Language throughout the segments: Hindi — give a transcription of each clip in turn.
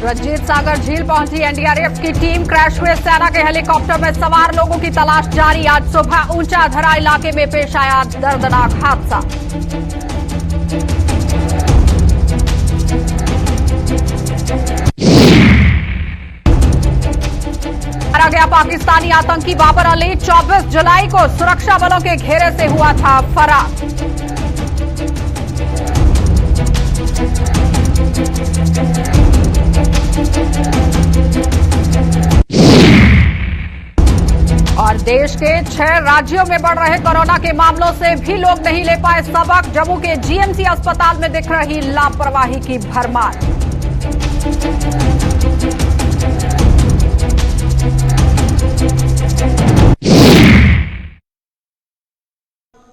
रंजीत सागर झील पहुंची एनडीआरएफ की टीम। क्रैश हुए सेना के हेलीकॉप्टर में सवार लोगों की तलाश जारी। आज सुबह ऊंचा धरा इलाके में पेश आया दर्दनाक हादसा। मारा गया पाकिस्तानी आतंकी बाबर अली। 24 जुलाई को सुरक्षा बलों के घेरे से हुआ था फरार। और देश के 6 राज्यों में बढ़ रहे कोरोना के मामलों से भी लोग नहीं ले पाए सबक। जम्मू के जीएमसी अस्पताल में दिख रही लापरवाही की भरमार।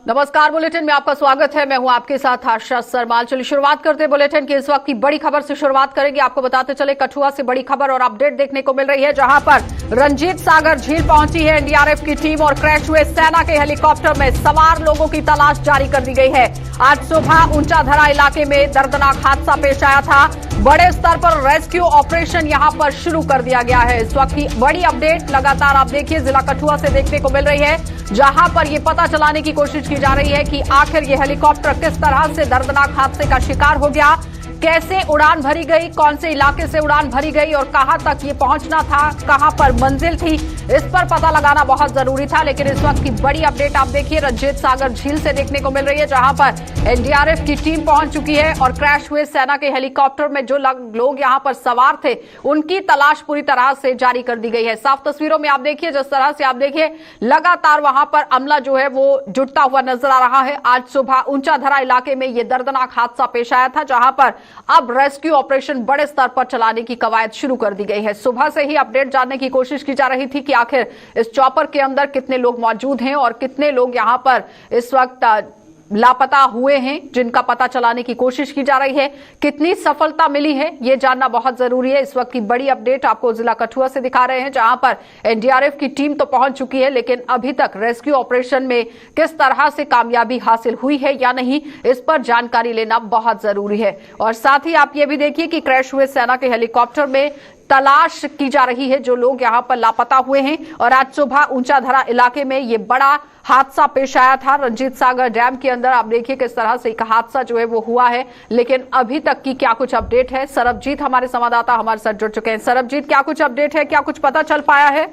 नमस्कार, बुलेटिन में आपका स्वागत है। मैं हूं आपके साथ आशा सरमाल। चलिए शुरुआत करते हैं बुलेटिन की इस वक्त की बड़ी खबर से शुरुआत करेंगे। आपको बताते चले कठुआ से बड़ी खबर और अपडेट देखने को मिल रही है, जहां पर रंजीत सागर झील पहुंची है एनडीआरएफ की टीम और क्रैश हुए सेना के हेलीकॉप्टर में सवार लोगों की तलाश जारी कर दी गई है। आज सुबह ऊंचा धरा इलाके में दर्दनाक हादसा पेश आया था। बड़े स्तर पर रेस्क्यू ऑपरेशन यहां पर शुरू कर दिया गया है। इस वक्त की बड़ी अपडेट लगातार आप देखिए जिला कठुआ से देखने को मिल रही है, जहां पर यह पता चलाने की कोशिश की जा रही है कि आखिर यह हेलीकॉप्टर किस तरह से दर्दनाक हादसे का शिकार हो गया, कैसे उड़ान भरी गई, कौन से इलाके से उड़ान भरी गई और कहां तक ये पहुंचना था, कहां पर मंजिल थी, इस पर पता लगाना बहुत जरूरी था। लेकिन इस वक्त की बड़ी अपडेट आप देखिए रंजीत सागर झील से देखने को मिल रही है, जहां पर एनडीआरएफ की टीम पहुंच चुकी है और क्रैश हुए सेना के हेलीकॉप्टर में जो लोग यहां पर सवार थे उनकी तलाश पूरी तरह से जारी कर दी गई है। साफ तस्वीरों में आप देखिए, जिस तरह से आप देखिए लगातार वहां पर अमला जो है वो जुटता हुआ नजर आ रहा है। आज सुबह ऊंचा धरा इलाके में यह दर्दनाक हादसा पेश आया था, जहां पर अब रेस्क्यू ऑपरेशन बड़े स्तर पर चलाने की कवायद शुरू कर दी गई है। सुबह से ही अपडेट जानने की कोशिश की जा रही थी कि आखिर इस चॉपर के अंदर कितने लोग मौजूद हैं और कितने लोग यहां पर इस वक्त लापता हुए हैं, जिनका पता चलाने की कोशिश की जा रही है। कितनी सफलता मिली है यह जानना बहुत जरूरी है। इस वक्त की बड़ी अपडेट आपको जिला कठुआ से दिखा रहे हैं, जहां पर एनडीआरएफ की टीम तो पहुंच चुकी है, लेकिन अभी तक रेस्क्यू ऑपरेशन में किस तरह से कामयाबी हासिल हुई है या नहीं, इस पर जानकारी लेना बहुत जरूरी है। और साथ ही आप ये भी देखिए कि क्रैश हुए सेना के हेलीकॉप्टर में तलाश की जा रही है जो लोग यहां पर लापता हुए हैं। और आज सुबह ऊंचा धरा इलाके में यह बड़ा हादसा पेश आया था रंजीत सागर डैम के अंदर। आप देखिए किस तरह से एक हादसा जो है वो हुआ है, लेकिन अभी तक की क्या कुछ अपडेट है। सरबजीत हमारे संवाददाता हमारे साथ जुड़ चुके हैं। सरबजीत, क्या कुछ अपडेट है, क्या कुछ पता चल पाया है?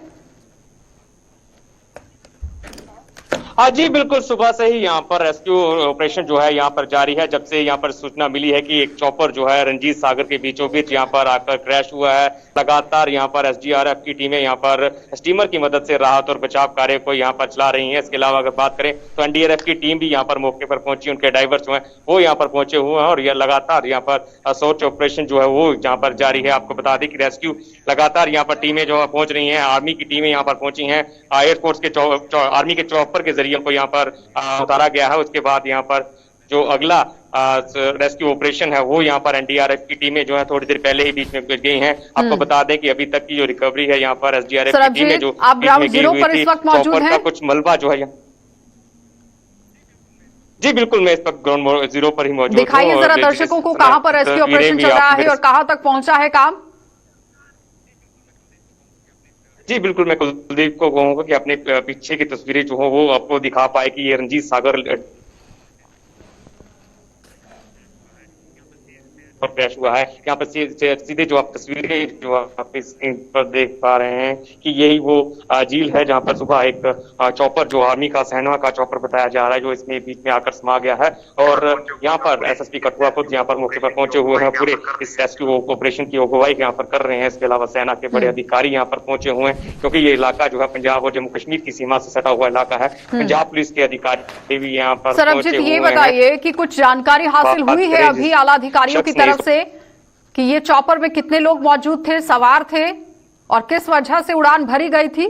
जी बिल्कुल, सुबह से ही यहाँ पर रेस्क्यू ऑपरेशन जो है यहाँ पर जारी है। जब से यहाँ पर सूचना मिली है कि एक चॉपर जो है रंजीत सागर के बीचों बीच यहाँ पर आकर क्रैश हुआ है, लगातार यहाँ पर एसडीआरएफ की टीमें यहाँ पर स्टीमर की मदद से राहत और बचाव कार्य को यहाँ पर चला रही हैं। इसके अलावा अगर बात करें तो एनडीआरएफ की टीम भी यहाँ पर मौके पर पहुंची, उनके डाइवर जो है वो यहाँ पर पहुंचे हुए हैं और यह लगातार यहाँ पर सर्च ऑपरेशन जो है वो यहाँ पर जारी है। आपको बता दें कि रेस्क्यू लगातार यहाँ पर टीमें जो है पहुंच रही है, आर्मी की टीमें यहाँ पर पहुंची है, एयरफोर्स के आर्मी के चॉपर के जरिए को यहाँ पर उतारा गया है। उसके बाद यहाँ पर जो अगला रेस्क्यू ऑपरेशन है वो यहाँ पर एनडीआरएफ की टीमें जो है थोड़ी देर पहले ही बीच में पहुंच गई हैं। आपको बता दें कि अभी तक की जो रिकवरी है यहाँ पर एसडीआरएफ की टीमें जो आप ग्राउंड जीरो पर इस वक्त मौजूद हैं? कुछ मलबा जो है जी बिल्कुल, मैं इस वक्त ग्राउंड जीरो पर ही मौजूद हूं। दिखाइए जरा दर्शकों को कहां पर रेस्क्यू ऑपरेशन चल रहा है और कहां तक पहुंचा है काम। जी बिल्कुल, मैं कुलदीप को कहूंगा कि अपने पीछे की तस्वीरें जो हो वो आपको दिखा पाए कि ये रंजीत सागर क्रैश हुआ है। यहाँ पर सीधे जो आप तस्वीरें जो आप स्क्रीन पर देख पा रहे हैं कि यही वो झील है जहाँ पर सुबह एक चॉपर जो आर्मी का सेना का चॉपर बताया जा रहा है जो इसमें बीच में आकर समा गया है। और यहाँ पर एसएसपी कठुआ खुद यहाँ पर मौके पर पहुंचे हुए हैं, पूरे इस रेस्क्यू ऑपरेशन की अगुवाई यहाँ पर कर रहे हैं। इसके अलावा सेना के बड़े अधिकारी यहाँ पर पहुंचे हुए हैं, क्योंकि ये इलाका जो है पंजाब और जम्मू कश्मीर की सीमा से सटा हुआ इलाका है। पंजाब पुलिस के अधिकारी भी यहाँ पर सरबजीत, ये बताइए कि कुछ जानकारी हासिल हुई है अभी आला अधिकारियों की तरफ से कि ये चॉपर में कितने लोग मौजूद थे, सवार थे और किस वजह से उड़ान भरी गई थी?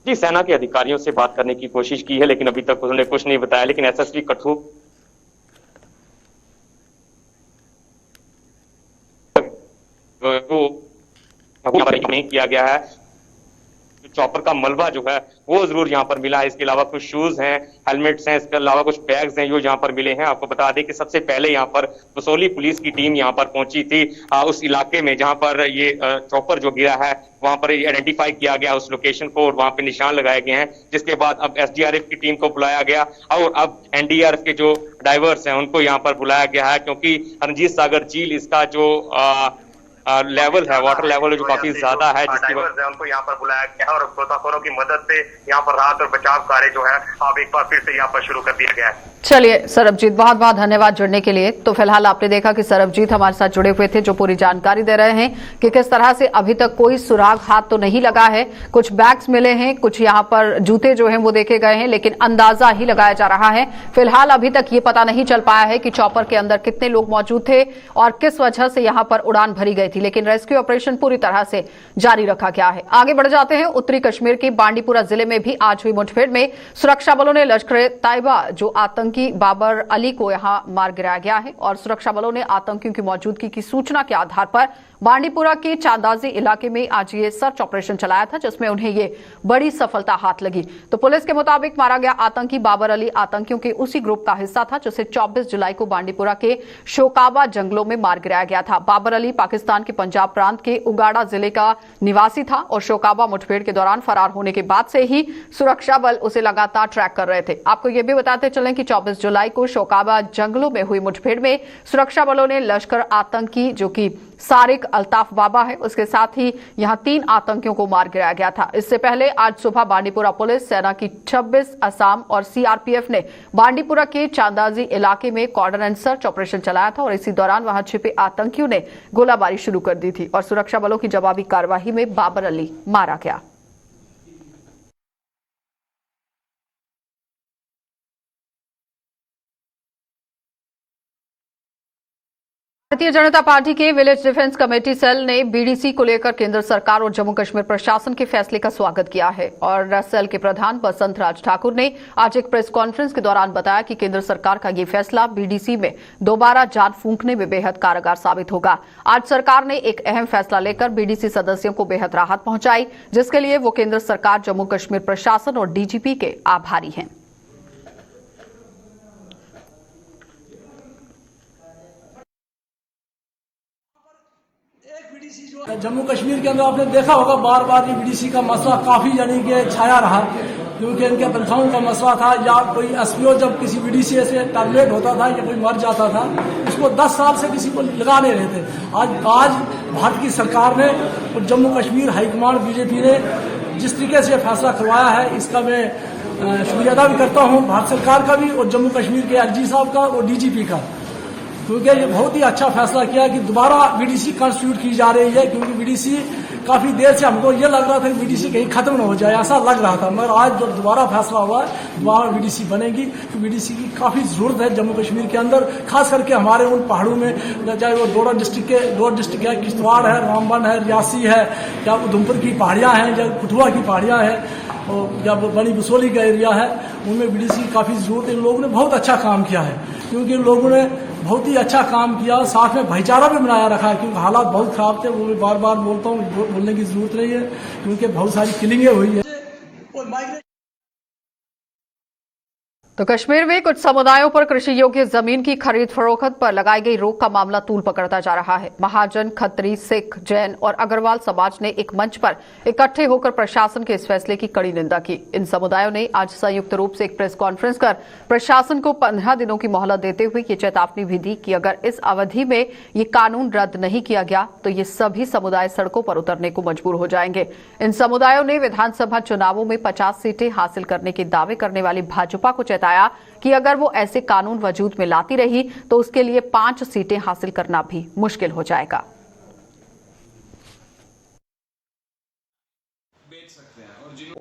जी, सेना के अधिकारियों से बात करने की कोशिश की है, लेकिन अभी तक उन्होंने कुछ नहीं बताया। लेकिन एसएसपी कठुआ को नहीं किया गया है। चॉपर का मलबा जो है वो जरूर यहाँ पर मिला है। इसके अलावा कुछ शूज हैं, हेलमेट्स हैं, इसके अलावा कुछ बैग्स हैं जो यहाँ पर मिले हैं। आपको बता दें कि सबसे पहले यहाँ पर बसोली पुलिस की टीम यहाँ पर पहुंची थी उस इलाके में जहाँ पर ये चॉपर जो गिरा है वहां पर आइडेंटिफाई किया गया उस लोकेशन को और वहां पे निशान लगाए गए हैं, जिसके बाद अब एसडीआरएफ की टीम को बुलाया गया और अब एनडीआरएफ के जो डाइवर्स हैं उनको यहाँ पर बुलाया गया है, क्योंकि रणजीत सागर झील इसका जो लेवल है, वाटर लेवल जो काफी ज्यादा है, जिसकी वजह से उनको यहाँ पर बुलाया गया और गोताखोरों की मदद से यहाँ पर राहत और बचाव कार्य जो है अब एक बार फिर से यहाँ पर शुरू कर दिया गया है। चलिए सरबजीत, बहुत बहुत धन्यवाद जुड़ने के लिए। तो फिलहाल आपने देखा कि सरबजीत हमारे साथ जुड़े हुए थे, जो पूरी जानकारी दे रहे हैं कि किस तरह से अभी तक कोई सुराग हाथ तो नहीं लगा है। कुछ बैग्स मिले हैं, कुछ यहाँ पर जूते जो हैं वो देखे गए हैं, लेकिन अंदाजा ही लगाया जा रहा है। फिलहाल अभी तक ये पता नहीं चल पाया है कि चॉपर के अंदर कितने लोग मौजूद थे और किस वजह से यहाँ पर उड़ान भरी गई थी, लेकिन रेस्क्यू ऑपरेशन पूरी तरह से जारी रखा गया है। आगे बढ़ जाते हैं। उत्तरी कश्मीर के बांडीपुरा जिले में भी आज हुई मुठभेड़ में सुरक्षा बलों ने लश्कर तैयबा जो आतंकी बाबर अली को यहां मार गिराया गया है और सुरक्षा बलों ने आतंकियों की मौजूदगी की सूचना के आधार पर बांडीपुरा के चांदाजी इलाके में आज ये सर्च ऑपरेशन चलाया था, जिसमें उन्हें ये बड़ी सफलता हाथ लगी। तो पुलिस के मुताबिक मारा गया आतंकी बाबर अली आतंकियों के उसी ग्रुप का हिस्सा था जिसे 24 जुलाई को बांडीपुरा के शोकाबा जंगलों में मार गिराया गया था। बाबर अली पाकिस्तान के पंजाब प्रांत के उगाड़ा जिले का निवासी था और शोकाबा मुठभेड़ के दौरान फरार होने के बाद से ही सुरक्षा बल उसे लगातार ट्रैक कर रहे थे। आपको यह भी बताते चलें कि 24 जुलाई को शोकाबा जंगलों में हुई मुठभेड़ में सुरक्षा बलों ने लश्कर आतंकी जो कि सारिक अल्ताफ बाबा है उसके साथ ही यहां 3 आतंकियों को मार गिराया गया था। इससे पहले आज सुबह बांडीपुरा पुलिस, सेना की 26 असम और सीआरपीएफ ने बांडीपुरा के चांदाजी इलाके में कॉर्डन एंड सर्च ऑपरेशन चलाया था और इसी दौरान वहां छिपे आतंकियों ने गोलाबारी शुरू कर दी थी और सुरक्षा बलों की जवाबी कार्रवाई में बाबर अली मारा गया। भारतीय जनता पार्टी के विलेज डिफेंस कमेटी सेल ने बीडीसी को लेकर केंद्र सरकार और जम्मू कश्मीर प्रशासन के फैसले का स्वागत किया है और सेल के प्रधान बसंत राज ठाकुर ने आज एक प्रेस कॉन्फ्रेंस के दौरान बताया कि केंद्र सरकार का ये फैसला बीडीसी में दोबारा जान फूंकने में बेहद कारगर साबित होगा। आज सरकार ने एक अहम फैसला लेकर बीडीसी सदस्यों को बेहद राहत पहुंचाई, जिसके लिए वो केंद्र सरकार, जम्मू कश्मीर प्रशासन और डीजीपी के आभारी हैं। जम्मू कश्मीर के अंदर आपने देखा होगा बार बार ये बीडीसी का मसला काफी यानी कि छाया रहा, क्योंकि इनके तनख्वाहों का मसला था या कोई एसपीओ जब किसी बीडीसी से टर्मिनेट होता था या कोई मर जाता था उसको 10 साल से किसी को लगा नहीं रहे थे। आज भारत की सरकार ने और जम्मू कश्मीर हाईकमान बीजेपी ने जिस तरीके से फैसला करवाया है, इसका मैं शुक्रिया अदा भी करता हूँ भारत सरकार का भी और जम्मू कश्मीर के एलजी साहब का और डीजीपी का, क्योंकि ये बहुत ही अच्छा फैसला किया कि दोबारा बीडीसी कॉन्स्टिट्यूट की जा रही है। क्योंकि बीडीसी काफी देर से हमको ये लग रहा था कि बीडीसी कहीं खत्म न हो जाए, ऐसा लग रहा था, मगर आज जब दोबारा फैसला हुआ दोबारा बीडीसी बनेगी। तो बीडीसी की काफी जरूरत है जम्मू कश्मीर के अंदर, खास करके हमारे उन पहाड़ों में, चाहे वो डोडा डिस्ट्रिक्ट है, किश्तवाड़ है, रामबन है, रियासी है, या उधमपुर की पहाड़ियां हैं, या कठुआ की पहाड़ियां हैं और या बड़ी बसोली का एरिया है, उनमें बीडीसी की काफी जरूरत है। इन लोगों ने बहुत अच्छा काम किया है, क्योंकि इन लोगों ने बहुत ही अच्छा काम किया, साथ में भाईचारा भी बनाया रखा है, क्योंकि हालात बहुत खराब थे। वो मैं बार बार बोलता हूँ, बोलने की जरूरत नहीं है, क्योंकि बहुत सारी किलिंगें हुई है। तो कश्मीर में कुछ समुदायों पर कृषि योग्य जमीन की खरीद फरोख्त पर लगाई गई रोक का मामला तूल पकड़ता जा रहा है। महाजन, खत्री, सिख, जैन और अग्रवाल समाज ने एक मंच पर इकट्ठे होकर प्रशासन के इस फैसले की कड़ी निंदा की। इन समुदायों ने आज संयुक्त रूप से एक प्रेस कॉन्फ्रेंस कर प्रशासन को 15 दिनों की मोहलत देते हुए ये चेतावनी भी दी कि अगर इस अवधि में ये कानून रद्द नहीं किया गया तो ये सभी समुदाय सड़कों पर उतरने को मजबूर हो जाएंगे। इन समुदायों ने विधानसभा चुनावों में 50 सीटें हासिल करने के दावे करने वाली भाजपा को चेताया कि अगर वो ऐसे कानून वजूद में लाती रही तो उसके लिए 5 सीटें हासिल करना भी मुश्किल हो जाएगा।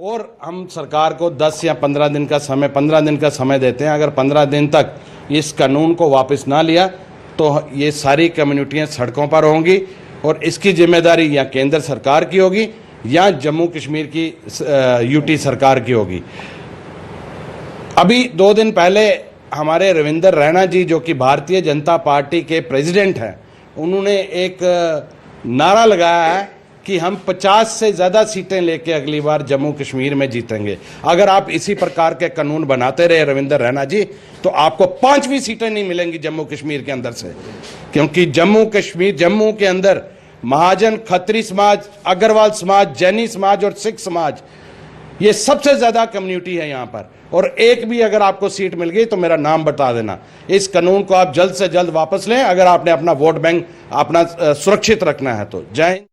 और हम सरकार को 10 या 15 दिन का समय देते हैं। अगर 15 दिन तक इस कानून को वापस ना लिया तो ये सारी कम्युनिटियां सड़कों पर होंगी और इसकी जिम्मेदारी या केंद्र सरकार की होगी या जम्मू कश्मीर की यूटी सरकार की होगी। अभी 2 दिन पहले हमारे रविंदर रैना जी, जो कि भारतीय जनता पार्टी के प्रेसिडेंट हैं, उन्होंने एक नारा लगाया है कि हम 50 से ज़्यादा सीटें लेके अगली बार जम्मू कश्मीर में जीतेंगे। अगर आप इसी प्रकार के कानून बनाते रहे रविंद्र रैना जी, तो आपको 5वीं सीटें नहीं मिलेंगी जम्मू कश्मीर के अंदर से, क्योंकि जम्मू के अंदर महाजन, खत्री समाज, अग्रवाल समाज, जैनी समाज और सिख समाज, ये सबसे ज्यादा कम्युनिटी है यहाँ पर। और एक भी अगर आपको सीट मिल गई तो मेरा नाम बता देना। इस कानून को आप जल्द से जल्द वापस लें, अगर आपने अपना वोट बैंक अपना सुरक्षित रखना है तो। जय हिंद।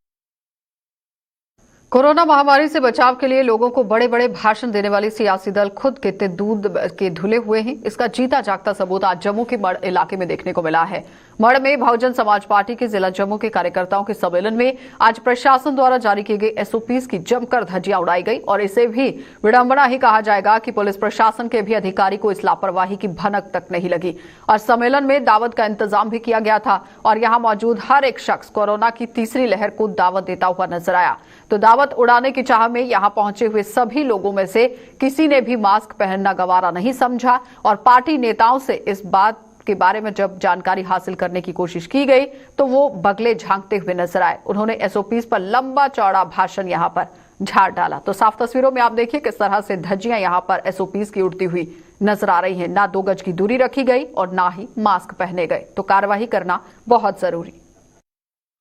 कोरोना महामारी से बचाव के लिए लोगों को बड़े बड़े भाषण देने वाले सियासी दल खुद कितने दूध के धुले हुए हैं, इसका जीता जागता सबूत आज जम्मू के मढ़ इलाके में देखने को मिला है। मढ़ में बहुजन समाज पार्टी के जिला जम्मू के कार्यकर्ताओं के सम्मेलन में आज प्रशासन द्वारा जारी किए गए एसओपीज की जमकर धज्जियां उड़ाई गई और इसे भी विडंबना ही कहा जाएगा कि पुलिस प्रशासन के भी अधिकारी को इस लापरवाही की भनक तक नहीं लगी। और सम्मेलन में दावत का इंतजाम भी किया गया था और यहां मौजूद हर एक शख्स कोरोना की तीसरी लहर को दावत देता हुआ नजर आया। तो दावत उड़ाने की चाह में यहां पहुंचे हुए सभी लोगों में से किसी ने भी मास्क पहनना गवारा नहीं समझा और पार्टी नेताओं से इस बात के बारे में जब जानकारी हासिल करने की कोशिश की गई तो वो बगले झांकते हुए नजर आए। उन्होंने एसओपीज पर लंबा चौड़ा भाषण यहां पर झाड़ डाला। तो साफ तस्वीरों में आप देखिए किस तरह से धज्जियां यहां पर एसओपीज की उड़ती हुई नजर आ रही हैं। ना 2 गज की दूरी रखी गई और ना ही मास्क पहने गए। तो कार्रवाई करना बहुत जरूरी।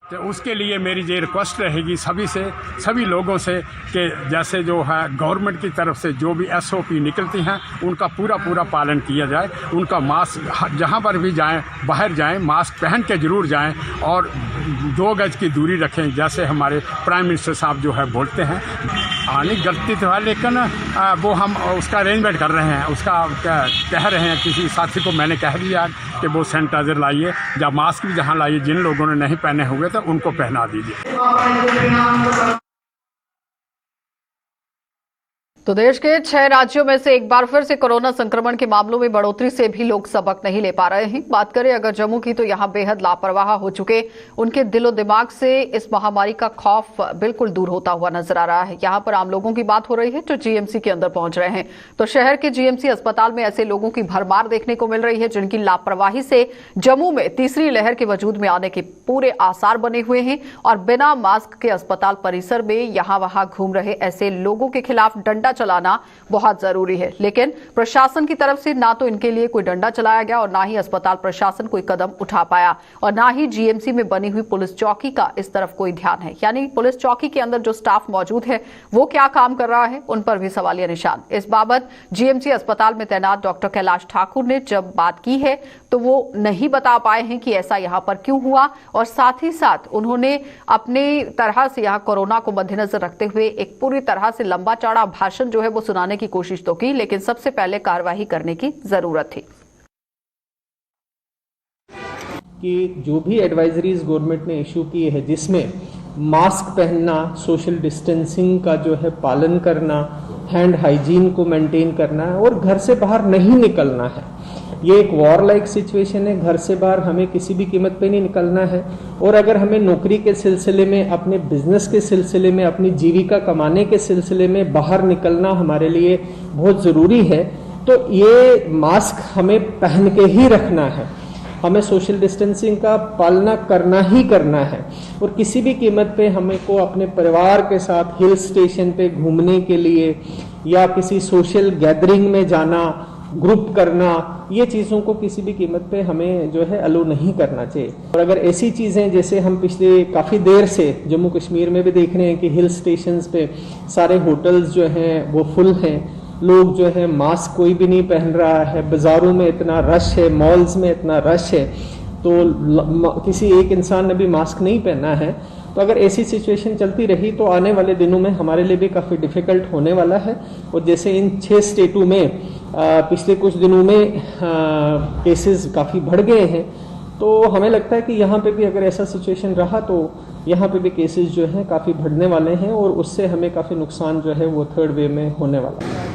तो उसके लिए मेरी ये रिक्वेस्ट रहेगी सभी लोगों से कि जैसे जो है गवर्नमेंट की तरफ से जो भी एसओपी निकलती हैं उनका पूरा पालन किया जाए। उनका मास्क जहां पर भी जाएं, बाहर जाएं, मास्क पहन के जरूर जाएं और 2 गज की दूरी रखें, जैसे हमारे प्राइम मिनिस्टर साहब जो है बोलते हैं। आने गलती तो है, लेकिन वो हम उसका अरेंजमेंट कर रहे हैं, उसका कह रहे हैं। किसी साथी को मैंने कह दिया कि वो सैनिटाइजर लाइए या मास्क भी जहाँ लाइए, जिन लोगों ने नहीं पहने हुए तो उनको पहना दीजिए। तो देश के 6 राज्यों में से एक बार फिर से कोरोना संक्रमण के मामलों में बढ़ोतरी से भी लोग सबक नहीं ले पा रहे हैं। बात करें अगर जम्मू की, तो यहां बेहद लापरवाह हो चुके उनके दिलो दिमाग से इस महामारी का खौफ बिल्कुल दूर होता हुआ नजर आ रहा है। यहां पर आम लोगों की बात हो रही है जो जीएमसी के अंदर पहुंच रहे हैं। तो शहर के जीएमसी अस्पताल में ऐसे लोगों की भरमार देखने को मिल रही है जिनकी लापरवाही से जम्मू में तीसरी लहर के वजूद में आने के पूरे आसार बने हुए हैं और बिना मास्क के अस्पताल परिसर में यहां वहां घूम रहे ऐसे लोगों के खिलाफ डंडा चलाना बहुत जरूरी है। लेकिन प्रशासन की तरफ से ना तो इनके लिए कोई डंडा चलाया गया और ना ही अस्पताल प्रशासन कोई कदम उठा पाया और ना ही जीएमसी में बनी हुई पुलिस चौकी का इस तरफ कोई ध्यान है। यानी पुलिस चौकी के अंदर जो स्टाफ मौजूद है वो क्या काम कर रहा है, उन पर भी सवालिया निशान। इस बाबत जीएमसी अस्पताल में तैनात डॉक्टर कैलाश ठाकुर ने जब बात की है तो वो नहीं बता पाए हैं कि ऐसा यहां पर क्यों हुआ और साथ ही साथ उन्होंने अपनी तरह से यहां कोरोना को मद्देनजर रखते हुए एक पूरी तरह से लंबा चौड़ा भाषण जो है वो सुनाने की कोशिश तो की, लेकिन सबसे पहले कार्रवाई करने की जरूरत थी। कि जो भी एडवाइजरीज गवर्नमेंट ने इशू की है जिसमें मास्क पहनना, सोशल डिस्टेंसिंग का जो है पालन करना, हैंड हाइजीन को मेंटेन करना है और घर से बाहर नहीं निकलना है। ये एक वॉर लाइक सिचुएशन है, घर से बाहर हमें किसी भी कीमत पे नहीं निकलना है और अगर हमें नौकरी के सिलसिले में, अपने बिजनेस के सिलसिले में, अपनी जीविका कमाने के सिलसिले में बाहर निकलना हमारे लिए बहुत ज़रूरी है तो ये मास्क हमें पहन के ही रखना है। हमें सोशल डिस्टेंसिंग का पालना करना ही करना है और किसी भी कीमत पे हमें को अपने परिवार के साथ हिल स्टेशन पे घूमने के लिए या किसी सोशल गैदरिंग में जाना, ग्रुप करना, ये चीज़ों को किसी भी कीमत पे हमें जो है अलो नहीं करना चाहिए। और अगर ऐसी चीज़ें जैसे हम पिछले काफ़ी देर से जम्मू कश्मीर में भी देख रहे हैं कि हिल स्टेशंस पे सारे होटल्स जो हैं वो फुल हैं, लोग जो है मास्क कोई भी नहीं पहन रहा है, बाज़ारों में इतना रश है, मॉल्स में इतना रश है, तो किसी एक इंसान ने भी मास्क नहीं पहना है। तो अगर ऐसी सिचुएशन चलती रही तो आने वाले दिनों में हमारे लिए भी काफ़ी डिफ़िकल्ट होने वाला है। और जैसे इन 6 स्टेटों में पिछले कुछ दिनों में केसेस काफ़ी बढ़ गए हैं, तो हमें लगता है कि यहाँ पे भी अगर ऐसा सिचुएशन रहा तो यहाँ पे भी केसेस जो हैं काफ़ी बढ़ने वाले हैं और उससे हमें काफ़ी नुकसान जो है वो 3rd वेव में होने वाला है।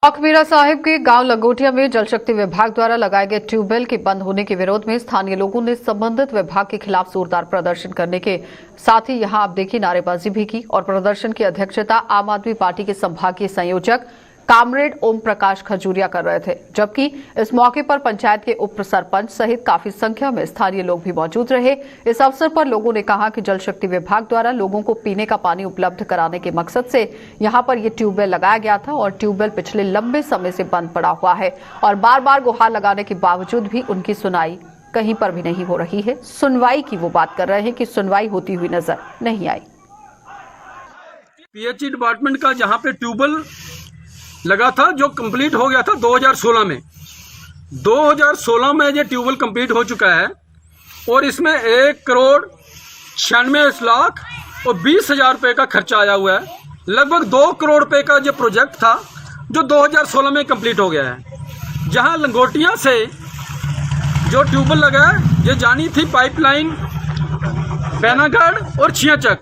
अकबीरा साहिब के गांव लंगोटिया में जल शक्ति विभाग द्वारा लगाए गए ट्यूबवेल के बंद होने के विरोध में स्थानीय लोगों ने संबंधित विभाग के खिलाफ जोरदार प्रदर्शन करने के साथ ही यहां आप देखिए नारेबाजी भी की और प्रदर्शन की अध्यक्षता आम आदमी पार्टी के संभागीय संयोजक कामरेड ओम प्रकाश खजूरिया कर रहे थे, जबकि इस मौके पर पंचायत के उप सरपंच सहित काफी संख्या में स्थानीय लोग भी मौजूद रहे। इस अवसर पर लोगों ने कहा कि जल शक्ति विभाग द्वारा लोगों को पीने का पानी उपलब्ध कराने के मकसद से यहां पर ये ट्यूबवेल लगाया गया था और ट्यूबवेल पिछले लंबे समय से बंद पड़ा हुआ है और बार बार गुहार लगाने के बावजूद भी उनकी सुनाई कहीं पर भी नहीं हो रही है। सुनवाई की वो बात कर रहे हैं कि सुनवाई होती हुई नजर नहीं आई। पीएचई डिपार्टमेंट का जहां पे ट्यूबवेल लगा था, जो कंप्लीट हो गया था 2016 में। 2016 में ये ट्यूबवेल कंप्लीट हो चुका है और इसमें 1,96,20,00,000 रुपए का खर्चा आया हुआ है। लगभग 2 करोड़ रुपए का जो प्रोजेक्ट था जो 2016 में कंप्लीट हो गया है। जहां लंगोटिया से जो ट्यूबवेल लगा है, ये जानी थी पाइपलाइन बैनागढ़ और छियाचक।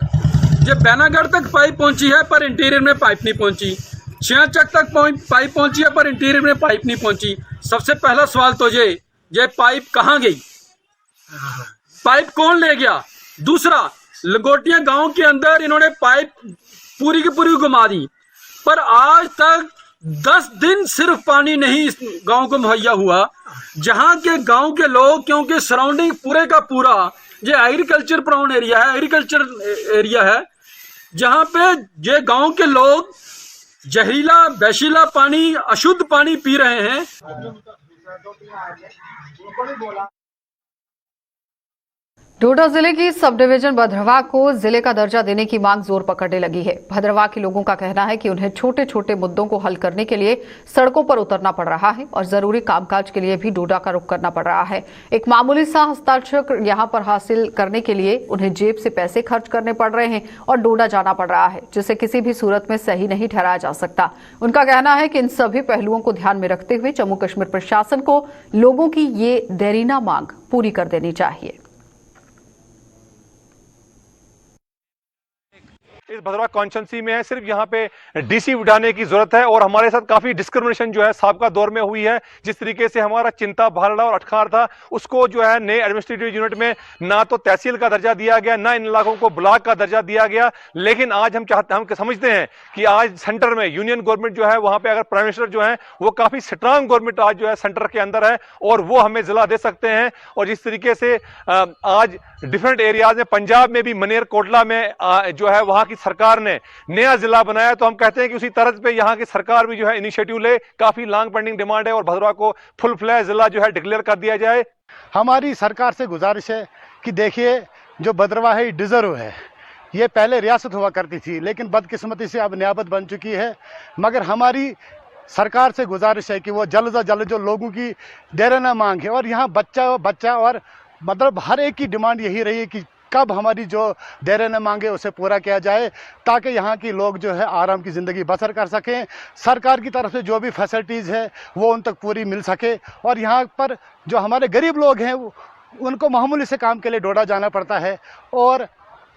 ये बैनागढ़ तक पाइप पहुंची है पर इंटीरियर में पाइप नहीं पहुंची। छियाचक तक पाइप पहुंची है पर इंटीरियर में पाइप नहीं पहुंची। सबसे पहला सवाल तो ये पाइप कहां गई, पाइप कौन ले गया। दूसरा, लंगोटिया गांव के अंदर इन्होंने पाइप पूरी की पूरी घुमा दी, पर आज तक 10 दिन सिर्फ पानी नहीं इस गांव को मुहैया हुआ। जहां के गांव के लोग, क्योंकि सराउंडिंग पूरे का पूरा ये एग्रीकल्चर प्राउन एरिया है, एग्रीकल्चर एरिया है, जहां पे ये गांव के लोग जहरीला वैशिला पानी, अशुद्ध पानी पी रहे हैं। डोडा जिले की सब डिवीजन भद्रवाह को जिले का दर्जा देने की मांग जोर पकड़ने लगी है। भद्रवाह के लोगों का कहना है कि उन्हें छोटे छोटे मुद्दों को हल करने के लिए सड़कों पर उतरना पड़ रहा है और जरूरी कामकाज के लिए भी डोडा का रुख करना पड़ रहा है। एक मामूली सा हस्ताक्षर यहां पर हासिल करने के लिए उन्हें जेब से पैसे खर्च करने पड़ रहे हैं और डोडा जाना पड़ रहा है, जिसे किसी भी सूरत में सही नहीं ठहराया जा सकता। उनका कहना है कि इन सभी पहलुओं को ध्यान में रखते हुए जम्मू कश्मीर प्रशासन को लोगों की ये देरीना मांग पूरी कर देनी चाहिए। इस भद्रवाह कॉन्स्टिट्यूंसी में है, सिर्फ यहाँ पे डीसी बिठाने की जरूरत है। और हमारे साथ काफी डिस्क्रिमिनेशन जो है साबका दौर में हुई है। जिस तरीके से हमारा चिंता, भालड़ा और अटखार था, उसको जो है नए एडमिनिस्ट्रेटिव यूनिट में ना तो तहसील का दर्जा दिया गया, ना इन इलाकों को ब्लॉक का दर्जा दिया गया। लेकिन आज हम समझते हैं कि आज सेंटर में यूनियन गवर्नमेंट जो है, वहां पे अगर प्राइम मिनिस्टर जो है वो काफी स्ट्रांग गवर्नमेंट आज जो है सेंटर के अंदर है और वो हमें जिला दे सकते हैं। और जिस तरीके से आज डिफरेंट एरियाज में, पंजाब में भी मनेर कोटला में जो है वहां की सरकार ने नया जिला बनाया, तो हम कहते हैं कि उसी तरह पे यहाँ की सरकार भी जो है इनिशिएटिव ले। काफी लॉन्ग पेंडिंग डिमांड है और भद्रवाह को फुल फ्लैश जिला जो है डिक्लेयर कर दिया जाए। हमारी सरकार से गुजारिश है कि देखिए, जो भद्रवाह है ये डिजर्व है। ये पहले रियासत हुआ करती थी, लेकिन बदकिस्मती से अब नियाबत बन चुकी है। मगर हमारी सरकार से गुजारिश है कि वो जल्द से जल्द जो लोगों की देरना मांग है, और यहाँ बच्चा और मतलब हर एक की डिमांड यही रही है कि कब हमारी जो देरना मांगे उसे पूरा किया जाए, ताकि यहाँ की लोग जो है आराम की ज़िंदगी बसर कर सकें। सरकार की तरफ से जो भी फैसिलिटीज़ है वो उन तक पूरी मिल सके। और यहाँ पर जो हमारे गरीब लोग हैं उनको मामूली से काम के लिए डोडा जाना पड़ता है। और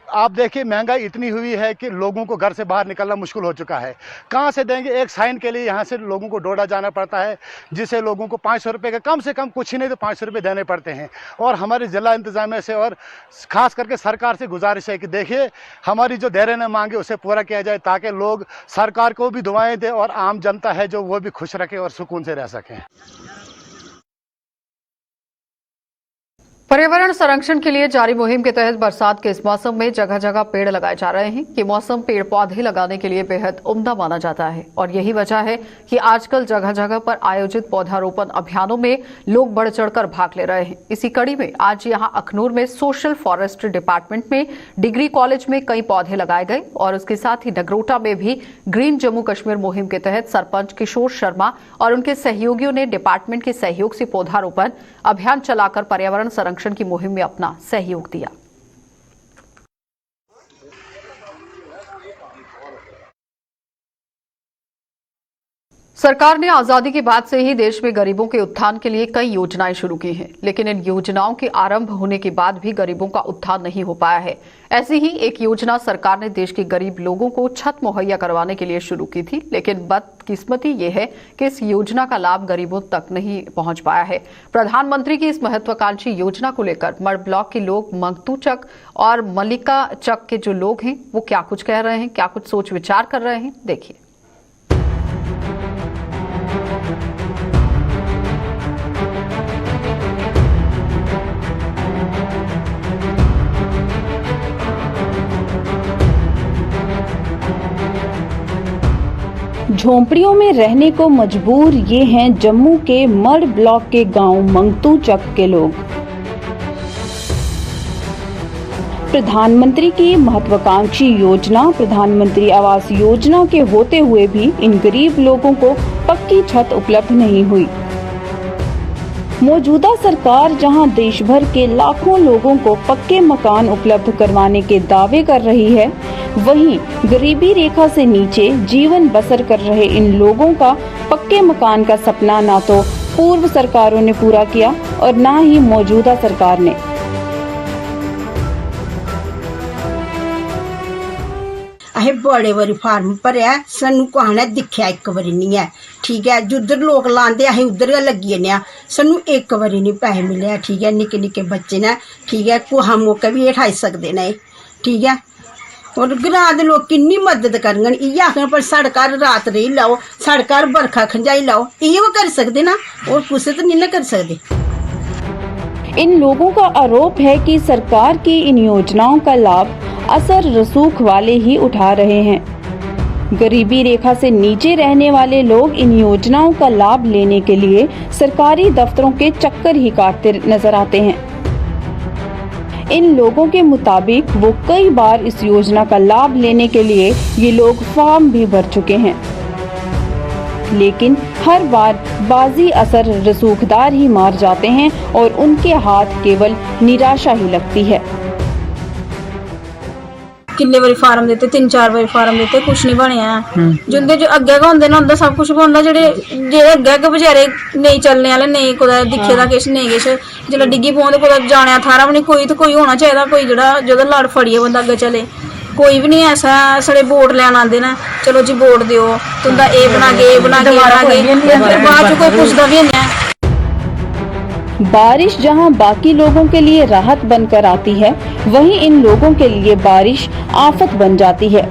आप देखिए, महंगाई इतनी हुई है कि लोगों को घर से बाहर निकलना मुश्किल हो चुका है। कहाँ से देंगे? एक साइन के लिए यहाँ से लोगों को डोडा जाना पड़ता है, जिसे लोगों को 500 रुपये का, कम से कम कुछ ही नहीं तो 500 रुपये देने पड़ते हैं। और हमारे जिला इंतजामिया से और ख़ास करके सरकार से गुजारिश है कि देखिए, हमारी जो देरना मांगे उसे पूरा किया जाए, ताकि लोग सरकार को भी दुआएँ दें और आम जनता है जो वो भी खुश रखे और सुकून से रह सकें। पर्यावरण संरक्षण के लिए जारी मुहिम के तहत बरसात के इस मौसम में जगह जगह पेड़ लगाए जा रहे हैं। ये मौसम पेड़ पौधे लगाने के लिए बेहद उम्दा माना जाता है और यही वजह है कि आजकल जगह जगह पर आयोजित पौधारोपण अभियानों में लोग बढ़ चढ़कर भाग ले रहे हैं। इसी कड़ी में आज यहां अखनूर में सोशल फॉरेस्ट्री डिपार्टमेंट में डिग्री कॉलेज में कई पौधे लगाए गए और उसके साथ ही नगरोटा में भी ग्रीन जम्मू कश्मीर मुहिम के तहत सरपंच किशोर शर्मा और उनके सहयोगियों ने डिपार्टमेंट के सहयोग से पौधारोपण अभियान चलाकर पर्यावरण संरक्षण की मुहिम में अपना सहयोग दिया। सरकार ने आजादी के बाद से ही देश में गरीबों के उत्थान के लिए कई योजनाएं शुरू की हैं, लेकिन इन योजनाओं के आरंभ होने के बाद भी गरीबों का उत्थान नहीं हो पाया है। ऐसी ही एक योजना सरकार ने देश के गरीब लोगों को छत मुहैया करवाने के लिए शुरू की थी, लेकिन बदकिस्मती ये है कि इस योजना का लाभ गरीबों तक नहीं पहुंच पाया है। प्रधानमंत्री की इस महत्वाकांक्षी योजना को लेकर मड़ ब्लॉक के लोग, मंगतू चक और मल्लिका चक के जो लोग हैं वो क्या कुछ कह रहे हैं, क्या कुछ सोच विचार कर रहे हैं, देखिए। झोंपड़ियों में रहने को मजबूर ये हैं जम्मू के मड ब्लॉक के गांव मंगतू चक के लोग। प्रधानमंत्री की महत्वाकांक्षी योजना प्रधानमंत्री आवास योजना के होते हुए भी इन गरीब लोगों को पक्की छत उपलब्ध नहीं हुई। मौजूदा सरकार जहां देश भर के लाखों लोगों को पक्के मकान उपलब्ध करवाने के दावे कर रही है, वहीं गरीबी रेखा से नीचे जीवन बसर कर रहे इन लोगों का पक्के मकान का सपना ना तो पूर्व सरकारों ने पूरा किया और ना ही मौजूदा सरकार ने। असें बड़े बारी फार्म भरेआ, सानू कुसै ने दिक्खेआ इक बारी नहीं है, ठीक है। जिद्धर लोग लांदे असें उद्धर गै लग्गी जन्ने आं, सानू इक बारी नहीं पैसे मिले, ठीक है। निक्के निक्के बच्चे ने, ठीक है, कुसै मौके बी हटाई सकदे ने, ठीक है। और ग्रां दे लोग किन्नी मदद करङन, इ'यै आखन पर साढ़े घर रात रेही लाओ, साढ़े घर बरखा खंजाई लाओ, इ'यै करी सकदे ना, और कुछ तो नहीं ना कर सकदे। इन लोगों का आरोप है कि सरकार की इन योजनाओं का लाभ असर रसूख वाले ही उठा रहे हैं। गरीबी रेखा से नीचे रहने वाले लोग इन योजनाओं का लाभ लेने के लिए सरकारी दफ्तरों के चक्कर ही काटते नजर आते हैं। इन लोगों के मुताबिक वो कई बार इस योजना का लाभ लेने के लिए ये लोग फॉर्म भी भर चुके हैं, लेकिन हर बार बाजी असर रसूखदार ही मार जाते हैं और उनके हाथ केवल निराशा ही लगती है। किन्ने बारी फार्म देते, 3-4 बारी फार्म देते, कुछ नहीं बनया। जिंदे जो अग्गे होंदे ना उंदा सब कुछ बनदा, जेड़े अग्गे बेचारे नहीं चलने वाले, नहीं कुदै दिक्खे दा किश नहीं किश, जिसलै डिग्गी पौंदे कुदै जाने थारा भी नहीं, कोई तो कोई होना चाहिए, कोई जेह्ड़ा लड़ फड़िए बंदा अग्गे चले। कोई भी नहीं ऐसा, साढ़े वोट लैन आंदे ना, चलो जी वोट दिओ, तुंदा ए बनागे फिर बाद च कोई पुछदा भी नहीं है। बारिश जहां बाकी लोगों के लिए राहत बनकर आती है, वहीं इन लोगों के लिए बारिश आफत बन जाती है।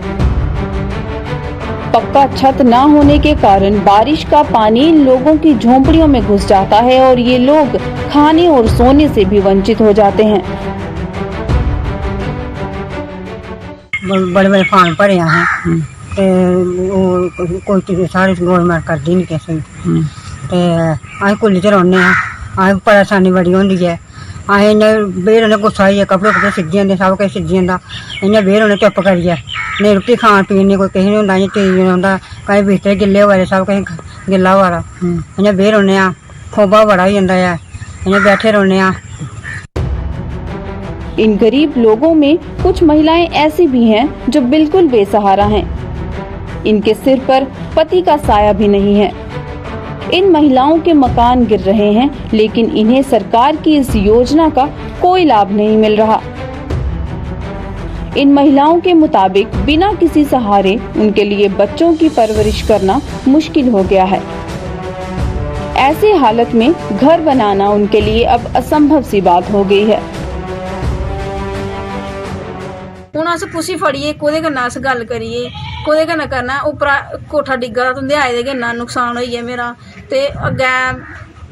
पक्का छत न होने के कारण बारिश का पानी इन लोगों की झोंपड़ियों में घुस जाता है और ये लोग खाने और सोने से भी वंचित हो जाते हैं। बड़े बड़े फार्म भरे हैं, कोई सारी गौरमेंट करदी नहीं किसी, अस कुल्ली च रौह्ने आं, असें परेशानी बड़ी होंदी है। असें इ'यां बेर ने गुस्सा होइयै कपड़े कुपड़े सिज्जी जंदे, सब किश सिज्जी जंदा, इ'यां बेर होने चुप्प करियै, नेईं रुट्टी खान पीन नहीं कोई किश नहीं होंदा, इ'यां टी वी होंदा, कदें बिस्तर गिल्ले होआ दे, सब किश गिल्ला होआ दा, इ'यां बेर होने आं, खोबा बड़ा होई जंदा ऐ, इ'यां बैठे रौह्ने आं। इन गरीब लोगों में कुछ महिलाएं ऐसी भी हैं जो बिल्कुल बेसहारा हैं। इनके सिर पर पति का साया भी नहीं है। इन महिलाओं के मकान गिर रहे हैं, लेकिन इन्हें सरकार की इस योजना का कोई लाभ नहीं मिल रहा। इन महिलाओं के मुताबिक बिना किसी सहारे उनके लिए बच्चों की परवरिश करना मुश्किल हो गया है। ऐसे हालत में घर बनाना उनके लिए अब असंभव सी बात हो गई है। हूँ अस कुसी फड़िए, कोदे कन्नै अस गल करिए, कोदे कन्नै करना, उप्परा कोठा डिग्गा दा, तुंदे आए दे गै इन्ना नुकसान होई गेआ मेरा, ते अग्गैं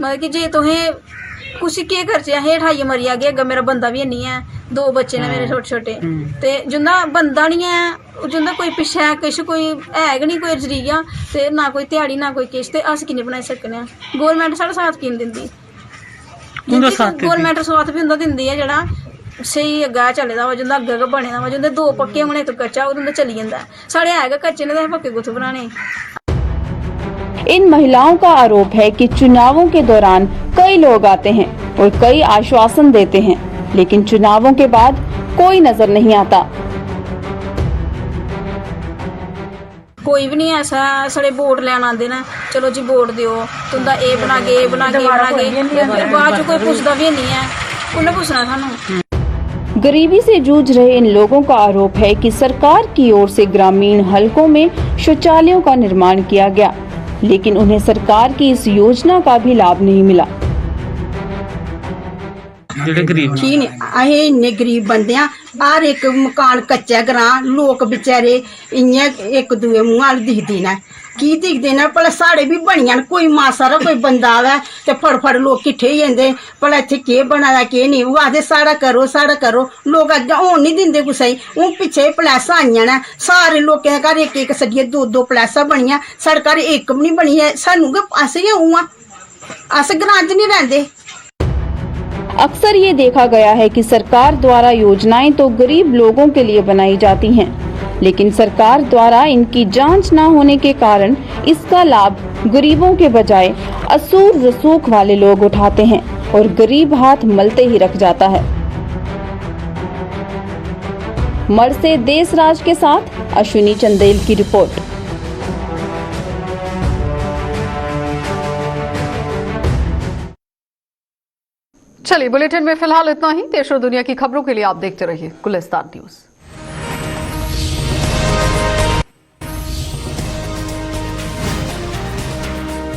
मतलब कि जे तुसें कुसी केह् करचै, असें हेठाइयै मरी जागे, अग्गें मेरा बंदा बी हैनी ऐ, 2 बच्चे ने मेरे छोटे छोटे, ते जिंदा बंदा नहीं है, जिंदा कोई पिच्छे किश कोई है गै नहीं, कोई जरिया, ते ना कोई ध्याड़ी ना कोई किश, ते अस कि'यां बनाई सकने आं? गौरमेंट साढ़ा साथ कि'यां दिंदी? गौरमेंट साथ बी उंदा दिंदी है जेह्ड़ा स्हेई अग्गै चले दा होऐ, जिंदा अग्गै गै बने दा होऐ, जिंदे 2 पक्के होने, इक कच्चा होऐ, उंदा चली जंदा। साढ़े है गै कच्चे ने, ते असें पक्के कुत्थूं बनाने? इन महिलाओं का आरोप है कि चुनावों के दौरान कई लोग आते हैं और कई आश्वासन देते हैं, लेकिन चुनावों के बाद कोई नजर नहीं आता। कोई भी नहीं ऐसा, साढ़े वोट लैन आंदे ना, चलो जी वोट दिओ, तुंदा ए बनागे फिर बाद च कोई पुछदा भी नहीं है, उन्हें पुछना सानू। गरीबी से जूझ रहे इन लोगों का आरोप है कि सरकार की ओर से ग्रामीण हलकों में शौचालयों का निर्माण किया गया, लेकिन उन्हें सरकार की इस योजना का भी लाभ नहीं मिला। ਜਿਹੜੇ ਗਰੀਬ ठीक ने असें इन्ने गरीब बंदे आ हर एक मकान कच्चा ग्रां लोक बेचारे इ'यां इक दूए मूंह अल दिखदे न की दिखदे न भला साढ़े बी बनियां न कोई मासा कोई बंदा आवे ते फड़ लोग किट्ठे होई जंदे भला इत्थे केह् बना दा केह् नेईं ओह् आखदे साढ़ा करो लोग अग्गें होन नहीं दिंदे कुसै गी हून पिच्छे प्लैसां आइयां न सारे लोकें दे घर इक सदिये दो प्लैसां बनियां साढ़े घर इक बी नहीं बनी है सानू गै अस गै उ'आं अस ग्रां च नहीं रैंह्दे। अक्सर ये देखा गया है कि सरकार द्वारा योजनाएं तो गरीब लोगों के लिए बनाई जाती हैं, लेकिन सरकार द्वारा इनकी जांच न होने के कारण इसका लाभ गरीबों के बजाय असूर रसूख वाले लोग उठाते हैं और गरीब हाथ मलते ही रख जाता है। मर से देसराज के साथ अश्विनी चंदेल की रिपोर्ट। चलिए बुलेटिन में फिलहाल इतना ही। देश और दुनिया की खबरों के लिए आप देखते रहिए गुलिस्तान न्यूज।